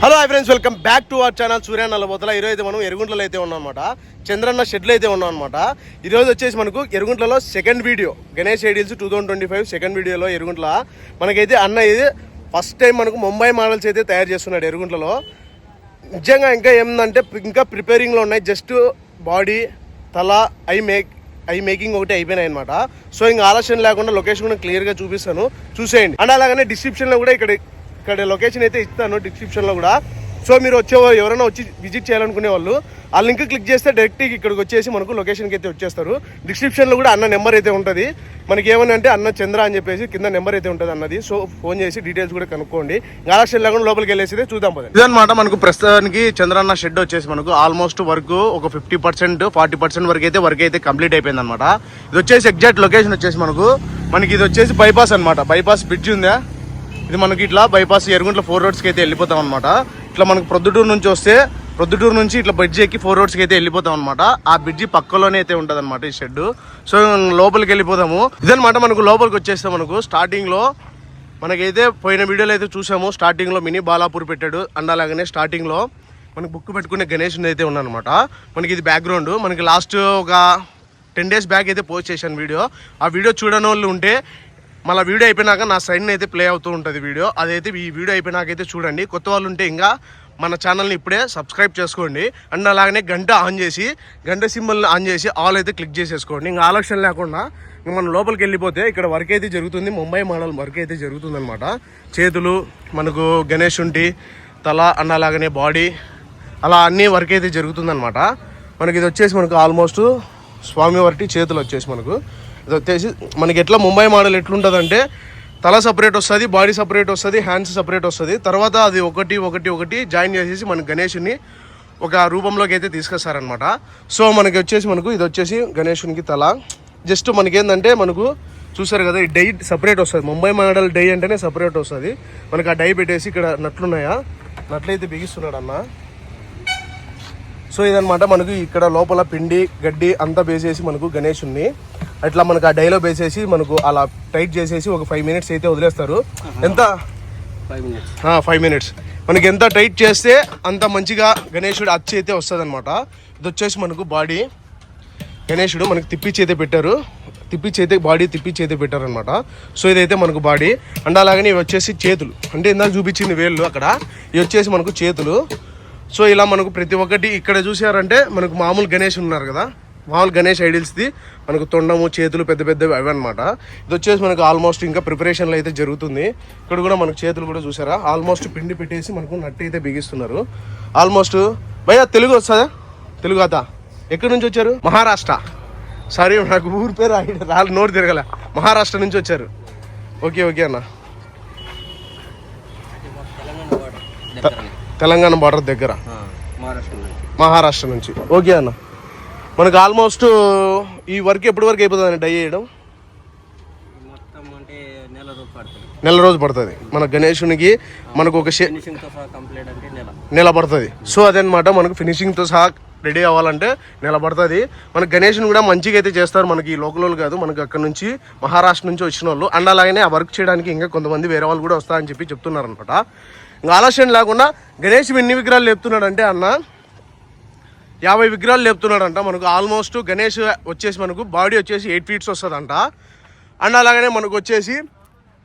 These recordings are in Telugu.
Hello hi friends, welcome back to our channel Surya Nallabothala. ఈరోజు అయితే మనం ఎరుగుంట్లలో అయితే ఉన్నాం అనమాట. చంద్రన్న షెడ్లో అయితే ఉన్నాం అనమాట. ఈరోజు వచ్చేసి మనకు ఎరుగుంట్లలో second video, Ganesh ideals 2025 second వీడియోలో ఎరుగుంట్ల మనకైతే అన్న ఇది ఫస్ట్ టైం మనకు ముంబై మోడల్స్ అయితే తయారు చేస్తున్నాడు ఎరుగుంట్లలో. నిజంగా ఇంకా ఏంటంటే ఇంకా ప్రిపేరింగ్లో ఉన్నాయి. జస్ట్ బాడీ, తల, ఐ మేకింగ్ ఒకటి అయిపోయినాయి అనమాట. సో ఇంకా ఆలస్యం లేకుండా లొకేషన్ కూడా క్లియర్గా చూపిస్తాను, చూసేయండి. అండ్ అలాగనే డిస్క్రిప్షన్లో కూడా ఇక్కడ లొకేషన్ అయితే ఇస్తాను డిస్క్రిప్షన్లో కూడా. సో మీరు ఎవరైనా వచ్చి విజిట్ చేయాలనుకునే వాళ్ళు ఆ లింక్ క్లిక్ చేస్తే డైరెక్ట్ ఇక్కడికి వచ్చేసి మనకు లొకేషన్కి అయితే వచ్చేస్తారు. డిస్క్రిప్షన్లో కూడా అన్న నెంబర్ అయితే ఉంటుంది. మనకి ఏమని అంటే అన్న చంద్ర అని చెప్పేసి కింద నెంబర్ అయితే ఉంటుంది అన్నది. సో ఫోన్ చేసి డీటెయిల్స్ కూడా కనుక్కోండి. ఆలస్యం లేకుండా లోపలికి వెళ్ళేసి చూద్దాం పోతే. ఇదనమాట మనకు ప్రస్తుతానికి చంద్రన్న షెడ్ వచ్చేసి మనకు ఆల్మోస్ట్ వర్క్ ఒక 50% 40% వరకు అయితే కంప్లీట్ అయిపోయింది అనమాట. ఇది వచ్చేసి ఎగ్జాక్ట్ లొకేషన్ వచ్చేసి మనకి ఇది వచ్చేసి బైపాస్ అనమాట. బైపాస్ బ్రిడ్జ్ ఉందా, ఇది మనకి ఇట్లా బైపాస్ ఎరుగుంట్ల 4 రోడ్స్కి అయితే వెళ్ళిపోతాం అనమాట. ఇట్లా మనకు ప్రొద్దుటూరు నుంచి ఇట్లా బ్రిడ్జ్ ఎక్కి 4 రోడ్స్కి అయితే వెళ్ళిపోతాం అనమాట. ఆ బ్రిడ్జి పక్కలోనే అయితే ఉంటుంది అనమాట ఈ షెడ్. సో లోపలికి వెళ్ళిపోతాము. ఇదనమాట మనకు లోపలికి వచ్చేస్తే మనకు స్టార్టింగ్ లో మనకైతే పోయిన వీడియోలో అయితే చూసాము. స్టార్టింగ్ లో మినీ బాలాపూర్ పెట్టాడు. అండ్ అలాగనే స్టార్టింగ్ లో మనకు బుక్ పెట్టుకునే గణేష్ అయితే ఉన్నానమాట. మనకి ఇది బ్యాక్గ్రౌండ్. మనకి లాస్ట్ ఒక 10 days బ్యాక్ అయితే పోస్ట్ చేశాను వీడియో. ఆ వీడియో చూడని వాళ్ళు ఉంటే మళ్ళీ వీడియో అయిపోయినాక నా సైన్ అయితే ప్లే అవుతూ ఉంటుంది వీడియో. అదైతే ఈ వీడియో అయిపోయినాకైతే చూడండి. కొత్త వాళ్ళు ఉంటే ఇంకా మన ఛానల్ని ఇప్పుడే సబ్స్క్రైబ్ చేసుకోండి. అండ్ అలాగనే గంట సింబల్ ఆన్ చేసి ఆల్ అయితే క్లిక్ చేసేసుకోండి. ఇంకా ఆలోచన లేకుండా మనం లోపలికి వెళ్ళిపోతే ఇక్కడ వర్క్ అయితే జరుగుతుంది. ముంబై మోడల్ వర్క్ అయితే జరుగుతుంది అనమాట. చేతులు మనకు గణేష్ ఉంటి, తల, అండ్ అలాగనే బాడీ, అలా అన్నీ వర్క్ అయితే జరుగుతుందనమాట. మనకి ఇది వచ్చేసి మనకు ఆల్మోస్ట్ స్వామివారి చేతులు వచ్చేసి ఇది వచ్చేసి మనకి ఎట్లా ముంబై మోడల్ ఎట్లుంటుందంటే తల సపరేట్ వస్తుంది, బాడీ సపరేట్ వస్తుంది, హ్యాండ్స్ సపరేట్ వస్తుంది. తర్వాత అది ఒకటి జాయిన్ చేసేసి మన గణేషుని ఒక రూపంలోకి అయితే తీసుకొస్తారనమాట. సో మనకి వచ్చేసి ఇది వచ్చేసి గణేషునికి తల. జస్ట్ మనకేందంటే మనకు చూసారు కదా, ఈ డై సపరేట్ వస్తుంది. ముంబై మోడల్ డై అంటేనే సపరేట్ వస్తుంది. మనకి ఆ డై పెట్టేసి ఇక్కడ నట్లున్నాయా, నట్లయితే బిగిస్తున్నాడు అన్న. సో ఇదనమాట మనకు ఇక్కడ లోపల పిండి గడ్డి అంతా వేసేసి మనకు గణేషుని అట్లా మనకు ఆ డైలో వేసేసి మనకు అలా టైట్ చేసేసి ఒక 5 minutes అయితే వదిలేస్తారు. ఎంత 5 minutes మనకి ఎంత టైట్ చేస్తే అంత మంచిగా గణేశుడు అచ్చి అయితే వస్తుంది అనమాట. ఇది వచ్చేసి మనకు బాడీ, గణేశుడు మనకి బాడీ తిప్పించి అయితే పెట్టారనమాట. సో ఇదైతే మనకు బాడీ. అండ్ అలాగనే ఇవి వచ్చేసి చేతులు, అంటే ఇందాక చూపించింది వేళ్ళు అక్కడ, ఇవి వచ్చేసి మనకు చేతులు. సో ఇలా మనకు ప్రతి ఒక్కటి ఇక్కడ చూసారంటే మనకు మామూలు గణేష్ ఉన్నారు కదా, మామూలు గణేష్ ఐడిల్స్ది మనకు తొండము, చేతులు పెద్దవి అవి అనమాట. ఇది వచ్చేసి మనకు ఆల్మోస్ట్ ఇంకా ప్రిపరేషన్లో అయితే జరుగుతుంది. ఇక్కడ కూడా మనకు చేతులు కూడా చూసారా, ఆల్మోస్ట్ పిండి పెట్టేసి మనకు నట్టు అయితే బిగిస్తున్నారు. ఆల్మోస్ట్ భయ్యా తెలుగు వస్తుందా? తెలుగు అత ఎక్కడి నుంచి వచ్చారు? మహారాష్ట్ర. సారీ నాకు ఊరి పేరు నోరు తిరగల. మహారాష్ట్ర నుంచి వచ్చారు. ఓకే అన్న. తెలంగాణ బార్డర్ దగ్గర, మహారాష్ట్ర నుంచి. ఓకే అన్న. మనకు ఆల్మోస్ట్ ఈ వర్క్ ఎప్పటి వరకు అయిపోతుంది అని డై చేయడం? నెల రోజు పడుతుంది మన గణేశునికి. మనకు ఒక నెల పడుతుంది. సో అదనమాట, మనకు ఫినిషింగ్తో సహా రెడీ అవ్వాలంటే నెల పడుతుంది. మనకు గణేశుని కూడా మంచిగా అయితే చేస్తారు. మనకి ఈ లోకల్ వాళ్ళు కాదు, మనకి అక్కడ నుంచి మహారాష్ట్ర నుంచి వచ్చిన వాళ్ళు. అండ్ అలాగనే ఆ వర్క్ చేయడానికి ఇంకా కొంతమంది వేరే వాళ్ళు కూడా వస్తారని చెప్తున్నారు అనమాట. ఇంకా ఆలస్యం లేకుండా గణేష్ ఎన్ని విగ్రహాలు లేపుతున్నాడు అంటే అన్న 50 విగ్రహాలు లేపుతున్నాడంట. మనకు ఆల్మోస్ట్ గణేష్ వచ్చేసి మనకు బాడీ వచ్చేసి 8 feet వస్తుందంట. అండ్ అలాగనే మనకు వచ్చేసి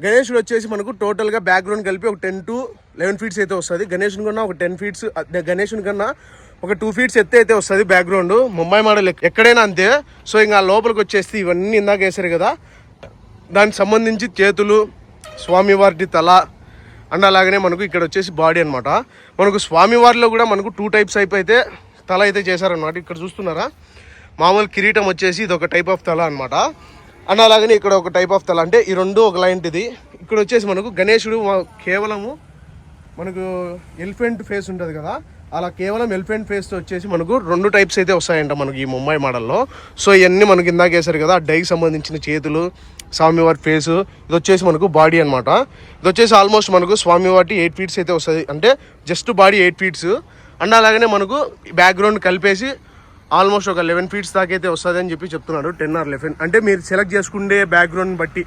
గణేశుడు వచ్చేసి మనకు టోటల్గా బ్యాక్గ్రౌండ్ కలిపి ఒక 10 to 11 feet అయితే వస్తుంది. గణేశుని కన్నా ఒక 10 feet, గణేశుని కన్నా ఒక 2 feet ఎత్తే అయితే వస్తుంది బ్యాక్గ్రౌండ్. ముంబై మోడల్ ఎక్కడైనా అంతే. సో ఇంకా లోపలికి వచ్చేసి ఇవన్నీ ఇందాక వేసారు కదా, దానికి సంబంధించి చేతులు, స్వామివారి తల, అండ్ అలాగనే మనకు ఇక్కడ వచ్చేసి బాడీ అనమాట. మనకు స్వామివారిలో కూడా మనకు 2 types అయితే తల అయితే చేశారనమాట. ఇక్కడ చూస్తున్నారా, మామూలు కిరీటం వచ్చేసి ఇది ఒక టైప్ ఆఫ్ తల అనమాట. అండ్ అలాగనే ఇక్కడ ఒక టైప్ ఆఫ్ తల, అంటే ఈ రెండు ఒక లాంటిది. ఇక్కడ వచ్చేసి మనకు గణేశుడు కేవలము మనకు ఎలిఫెంట్ ఫేస్ ఉంటుంది కదా, అలా కేవలం ఎలిఫెంట్ ఫేస్ వచ్చేసి మనకు 2 types అయితే వస్తాయంట మనకి ఈ ముంబై మోడల్లో. సో ఇవన్నీ మనకి ఇందాక వేసారు కదా, ఆ డైకి సంబంధించిన చేతులు, స్వామివారి ఫేసు, ఇది వచ్చేసి మనకు బాడీ అనమాట. ఇది వచ్చేసి ఆల్మోస్ట్ మనకు స్వామివారి 8 feet అయితే వస్తుంది, అంటే జస్ట్ బాడీ 8 feet. అండ్ అలాగనే మనకు బ్యాక్గ్రౌండ్ కలిపేసి ఆల్మోస్ట్ ఒక 11 feet దాకా అయితే వస్తుంది అని చెప్తున్నాడు. 10 or 11 అంటే మీరు సెలెక్ట్ చేసుకునే బ్యాక్గ్రౌండ్ బట్టి.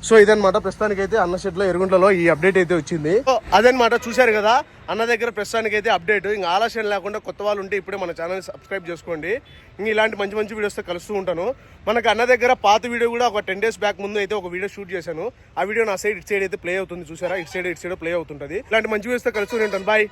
సో ఇదన్నమాట ప్రస్తుతానికి అయితే అన్న షెడ్లో ఎరుగుంట్లలో ఈ అప్డేట్ అయితే వచ్చింది. సో అదనమాట చూశారు కదా అన్న దగ్గర ప్రస్తుతానికి అయితే అప్డేట్. ఇంకా ఆలస్యం లేకుండా కొత్త వాళ్ళు ఉంటే ఇప్పుడే మన ఛానల్ సబ్స్క్రైబ్ చేసుకోండి. ఇంక ఇలాంటి మంచి మంచి వీడియోస్తో కలుస్తూ ఉంటాను. మనకు అన్న దగ్గర పాత వీడియో కూడా ఒక 10 days బ్యాక్ ముందు అయితే ఒక వీడియో షూట్ చేశాను. ఆ వీడియో నా సైడ్ ఇటు సైడ్ అయితే ప్లే అవుతుంది చూసారా, ఇటు సైడ్ ప్లే అవుతుంటది. ఇలాంటి మంచి వీడియోస్తో కలుస్తూ ఉంటాను. బాయ్.